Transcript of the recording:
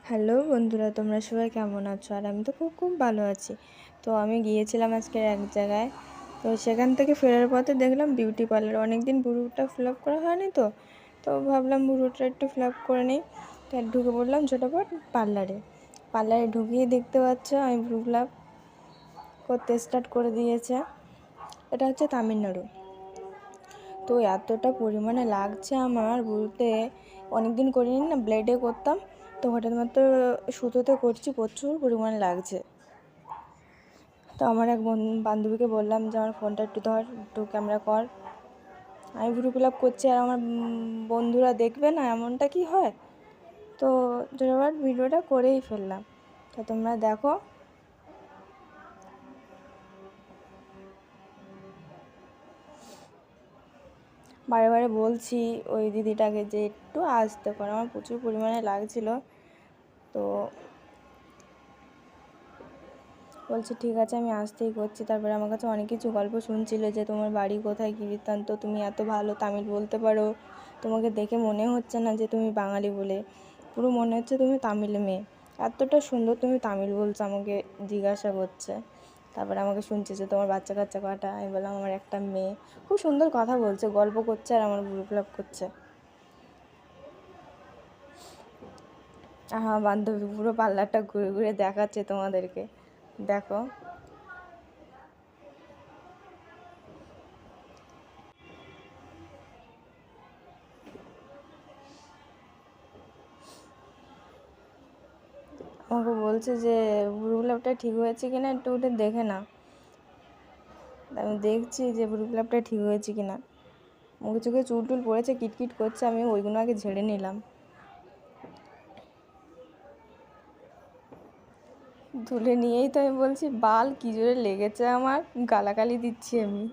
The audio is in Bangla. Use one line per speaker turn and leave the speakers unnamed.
হ্যালো বন্ধুরা, তোমরা সবাই কেমন আছো? আর আমি তো খুব ভালো আছি। তো আমি গিয়েছিলাম আজকে এক জায়গায়। তো সেখান থেকে ফেরার পথে দেখলাম বিউটি পার্লার। অনেক দিন ভ্রুটা ফিল আপ করা হয়নি, তো ভাবলাম ভ্রুটা একটু ফিল আপ করে নিই। তো ঢুকে পড়লাম ছোটোখাট পার্লারে ঢুকিয়ে দেখতে পাচ্ছ আমি ভ্রু ফিল আপ করতে স্টার্ট করে দিয়েছে। এটা হচ্ছে তামিলনাড়ু। তো এতটা পরিমাণে লাগছে আমার ভ্রুতে, অনেক দিন করিনি না, ব্লেডে করতাম। তো হঠাৎ মাত্র সুতোতে করছি, প্রচুর পরিমাণে লাগছে। তো আমার এক বান্ধবীকে বললাম যে আমার ফোনটা একটু ধর, একটু ক্যামেরা কর। আমি ভ্রু ফিল আপ করছি আর আমার বন্ধুরা দেখবে না, এমনটা কি হয়? তো জোরবার ভিডিওটা করেই ফেললাম। তো তোমরা দেখো। বারে বারে বলছি ওই দিদিটাকে যে একটু আসতে পারো, আমার প্রচুর পরিমাণে লাগছিল। তো বলছে ঠিক আছে, আমি আসতেই করছি। তারপরে আমার কাছে অনেক কিছু গল্প শুনছিল যে তোমার বাড়ি কোথায়, কী বৃত্তান্ত, তুমি এত ভালো তামিল বলতে পারো, তোমাকে দেখে মনে হচ্ছে না যে তুমি বাঙালি বলে, পুরো মনে হচ্ছে তুমি তামিল মেয়ে, এতটা সুন্দর তুমি তামিল বলছো, আমাকে জিজ্ঞাসা করছে। তারপরে আমাকে শুনছে যে তোমার বাচ্চা কাচ্চা কটা, আমি বললাম আমার একটা মেয়ে। খুব সুন্দর কথা বলছে, গল্প করছে আর আমার বিপ্লব করছে। আমার বান্ধবী পুরো পার্লারটা ঘুরে ঘুরে দেখাচ্ছে তোমাদেরকে, দেখো। আমাকে বলছে যে ভ্রু ফিলাপটা ঠিক হয়েছে কিনা একটু উঠে দেখে না। আমি দেখছি যে ভ্রু ফিলাপটা ঠিক হয়েছে কিনা। মুখে চোখে চুল টুল পড়েছে, কিটকিট করছে, আমি ওইগুলো আগে ঝেড়ে নিলাম। ধুলে নিয়েই তো আমি বলছি বাল কী জোরে লেগেছে আমার, গালাগালি দিচ্ছি আমি।